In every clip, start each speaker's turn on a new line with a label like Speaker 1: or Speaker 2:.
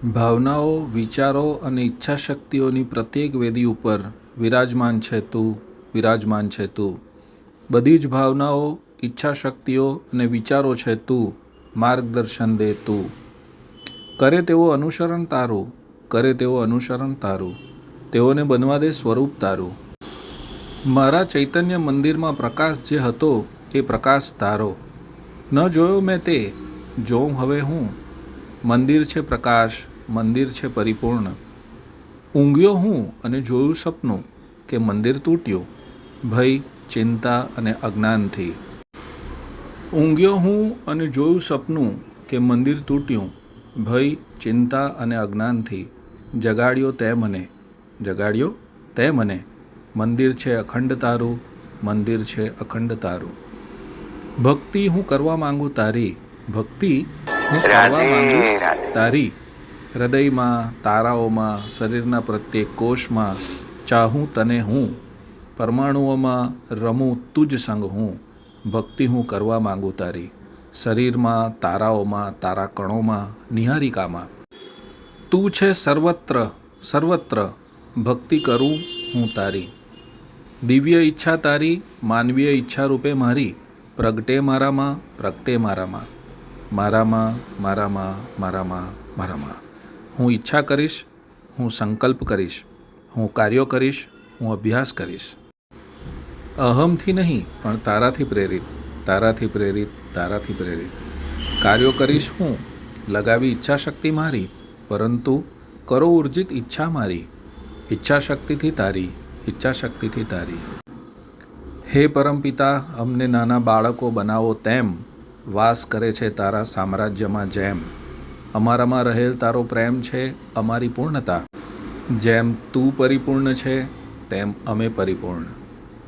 Speaker 1: ભાવનાઓ, વિચારો અને ઈચ્છાશક્તિઓની પ્રત્યેક વેદી ઉપર વિરાજમાન છે તું, વિરાજમાન છે તું. બધી જ ભાવનાઓ, ઈચ્છાશક્તિઓ અને વિચારો છે તું. માર્ગદર્શન દે તું. કરે તેવો અનુસરણ તારું, કરે તેવો અનુસરણ તારું. તેઓને બનવા દે સ્વરૂપ તારું. મારા ચૈતન્ય મંદિરમાં પ્રકાશ જે હતો એ પ્રકાશ તારો. ન જોયો મેં તે, જોઉં હવે હું. મંદિર છે પ્રકાશ, મંદિર છે પરિપૂર્ણ. ઊંઘ્યો હું અને જોયું સપનું કે મંદિર તૂટ્યું ભય, ચિંતા અને અજ્ઞાનથી. ઊંઘ્યો હું અને જોયું સપનું કે મંદિર તૂટ્યું ભય, ચિંતા અને અજ્ઞાનથી. જગાડ્યો તે મને, જગાડ્યો તે મને. મંદિર છે અખંડ તારું, મંદિર છે અખંડ તારું. ભક્તિ હું કરવા માંગુ તારી, ભક્તિ હું કરવા માંગુ તારી. હૃદયમાં, તારાઓમાં, શરીરના પ્રત્યેક કોષમાં ચાહું તને હું. પરમાણુઓમાં રમું તુજ સંગ હું. ભક્તિ હું કરવા માંગુ તારી. શરીરમાં, તારાઓમાં, તારા કણોમાં, નિહારિકામાં. તું છે સર્વત્ર, સર્વત્ર. ભક્તિ કરું હું તારી. દિવ્ય ઈચ્છા તારી, માનવીય ઈચ્છા રૂપે મારી. પ્રગટે મારામાં, પ્રગટે મારામાં. મારામાં, મારામાં, મારામાં, મારામાં. હું ઈચ્છા કરીશ, હું સંકલ્પ કરીશ, હું કાર્યો કરીશ, હું અભ્યાસ કરીશ. અહમથી નહીં પણ તારાથી પ્રેરિત, તારાથી પ્રેરિત, તારાથી પ્રેરિત. કાર્યો કરીશ હું, લગાવી ઈચ્છાશક્તિ મારી, પરંતુ કરો ઉર્જિત ઈચ્છા મારી. ઈચ્છાશક્તિથી તારી, ઈચ્છાશક્તિથી તારી. હે પરમપિતા, અમને નાના બાળકો બનાવો તેમ વાસ કરે છે તારા સામ્રાજ્યમાં જેમ. અમારામાં રહેલ તારો પ્રેમ છે અમારી પૂર્ણતા. જેમ તું પરિપૂર્ણ છે તેમ અમે પરિપૂર્ણ.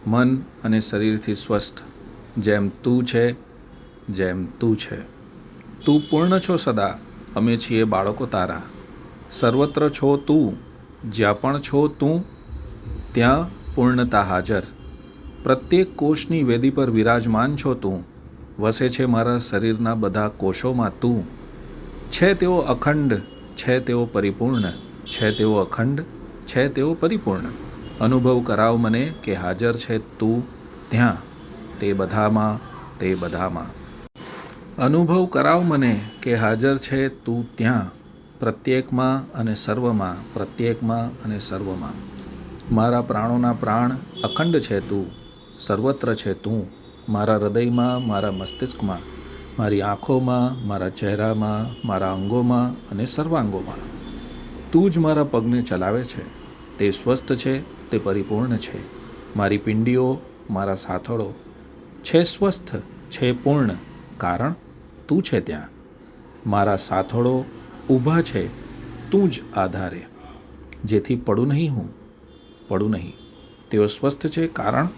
Speaker 1: મન અને શરીરથી સ્વસ્થ. જેમ તું છે, જેમ તું છે. તું પૂર્ણ છો સદા, અમે છીએ બાળકો તારા. સર્વત્ર છો તું, જ્યાં પણ છો તું, ત્યાં પૂર્ણતા હાજર. પ્રત્યેક કોષની વેદી પર વિરાજમાન છો તું. વસે છે મારા શરીરના બધા કોષોમાં તું. છે તેઓ અખંડ, છે તેઓ પરિપૂર્ણ, છે તેઓ અખંડ, છે તેઓ પરિપૂર્ણ. અનુભવ કરાવ મને કે હાજર છે તું ત્યાં, તે બધામાં, તે બધામાં. અનુભવ કરાવ મને કે હાજર છે તું ત્યાં, પ્રત્યેકમાં અને સર્વમાં, પ્રત્યેકમાં અને સર્વમાં. મારા પ્રાણોના પ્રાણ અખંડ છે તું, સર્વત્ર છે તું. મારા હૃદયમાં, મારા મસ્તિષ્કમાં, મારી આંખોમાં, મારા ચહેરામાં, મારા અંગોમાં અને સર્વાંગોમાં. તું જ મારા પગને ચલાવે છે. તે સ્વસ્થ છે, તે પરિપૂર્ણ છે. મારી પિંડીઓ, મારા સાથળો છે સ્વસ્થ, છે પૂર્ણ, કારણ તું છે ત્યાં. મારા સાથળો ઊભા છે તું જ આધારે, જેથી પડું નહીં હું, પડું નહીં. તેઓ સ્વસ્થ છે કારણ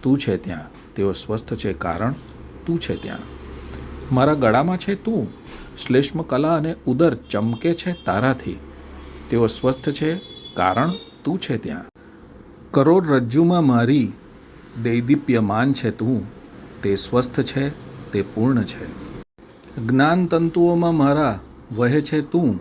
Speaker 1: તું છે ત્યાં. તેઓ સ્વસ્થ છે કારણ તું છે ત્યાં. મારા ગળામાં છે તું, શ્લેષ્મ કલા અને ઉદર ચમકે છે તારાથી. તેઓ સ્વસ્થ છે કારણ તું છે ત્યાં. કરોડરજ્જુમાં મારી દૈદીપ્યમાન છે તું. તે સ્વસ્થ છે, તે પૂર્ણ છે. જ્ઞાન તંતુઓમાં મારા વહે છે તું.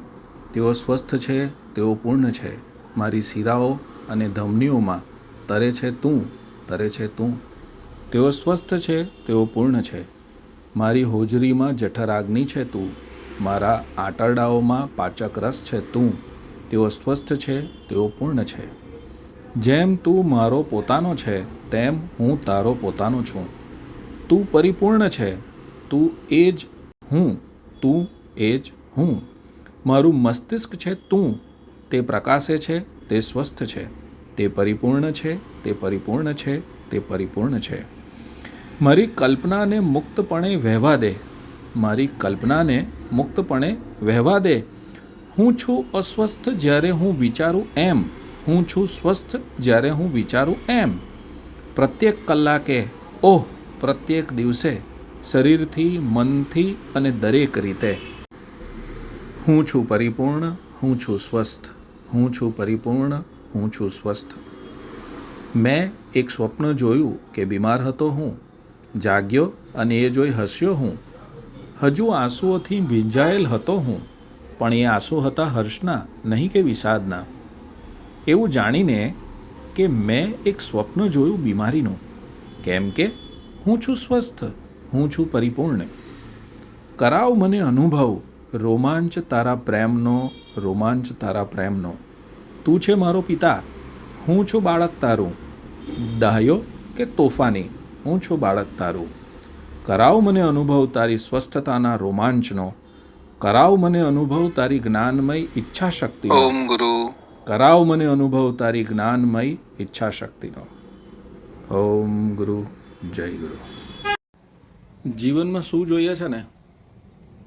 Speaker 1: તેઓ સ્વસ્થ છે, તેઓ પૂર્ણ છે. મારી શિરાઓ અને ધમનીઓમાં તરે છે તું, તરે છે તું. તેઓ સ્વસ્થ છે, તેઓ પૂર્ણ છે. મારી હોજરીમાં જઠરાગ્નિ છે તું. મારા આંતરડાઓમાં પાચક રસ છે તું. તેઓ સ્વસ્થ છે, તેઓ પૂર્ણ છે. જેમ તું મારો પોતાનો છે તેમ હું તારો પોતાનો છું. તું પરિપૂર્ણ છે, તું એ જ હું, તું એ જ હું. મારું મસ્તિષ્ક છે તું. તે પ્રકાશે છે, તે સ્વસ્થ છે. તે પરિપૂર્ણ છે, તે પરિપૂર્ણ છે, તે પરિપૂર્ણ છે. મારી કલ્પનાને મુક્તપણે વહેવા દે, મારી કલ્પનાને મુક્તપણે વહેવા દે. હું છું અસ્વસ્થ જ્યારે હું વિચારું એમ, હું છું સ્વસ્થ જ્યારે હું વિચારું એમ. પ્રત્યેક કલાકે, ઓહ, પ્રત્યેક દિવસે, શરીરથી, મનથી અને દરેક રીતે. હું છું પરિપૂર્ણ, હું છું સ્વસ્થ. હું છું પરિપૂર્ણ, હું છું સ્વસ્થ. મેં એક સ્વપ્ન જોયું કે બીમાર હતો હું. જાગ્યો અને એ જોઈ હસ્યો હું. હજુ આંસુઓથી ભીંજાયેલ હતો હું. પણ એ આંસુ હતા હર્ષના, નહીં કે વિષાદના. એવું જાણીને કે મેં એક સ્વપ્ન જોયું બીમારીનું, કેમ કે હું છું સ્વસ્થ, હું છું પરિપૂર્ણ. કરાવ મને અનુભવ રોમાંચ તારા પ્રેમનો, રોમાંચ તારા પ્રેમનો. તું છે મારો પિતા, હું છું બાળક તારું. ડાહ્યો કે તોફાની, હું છું બાળક તારું. કરાવ મને અનુભવ તારી સ્વસ્થતાના રોમાંચનો. કરાવ મને અનુભવ તારી જ્ઞાનમય ઈચ્છાશક્તિનો.
Speaker 2: ઓમ ગુરુ.
Speaker 1: કરાવ મને અનુભવ તારી જ્ઞાનમય ઈચ્છાશક્તિનો. ઓમ ગુરુ, જય ગુરુ. જીવનમાં શું જોઈએ છે ને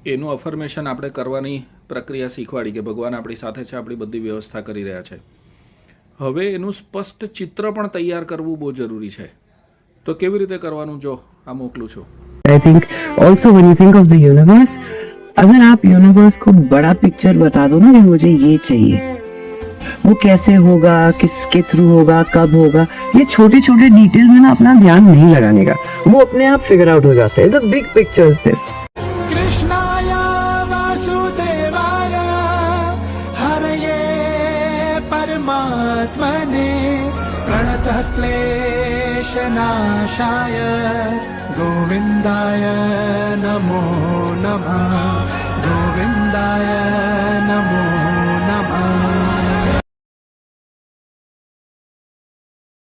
Speaker 1: એનું અફર્મેશન આપણે કરવાની પ્રક્રિયા શીખવાડી કે ભગવાન આપણી સાથે છે, આપણી બધી વ્યવસ્થા કરી રહ્યા છે. હવે એનું સ્પષ્ટ ચિત્ર પણ તૈયાર કરવું બહુ જરૂરી છે. તો કેવી રીતે કરવાનું જો આ મોકલું છું.
Speaker 3: I think also when you think of the universe, अगर आप यूनिवर्स को बड़ा पिक्चर बता दो ना कि मुझे ये चाहिए, वो कैसे होगा, किसके थ्रू होगा, कब होगा, ये छोटे छोटे डिटेल्स में ना अपना ध्यान नहीं लगाने का, वो अपने आप फिगर आउट हो जाते हैं. The big picture is this.
Speaker 2: कृष्णाय वासुदेवाय हरये परमात्मने प्रणतः क्लेशनाशाय गोविन्दाय नमो नमः. गोविन्दाय नमो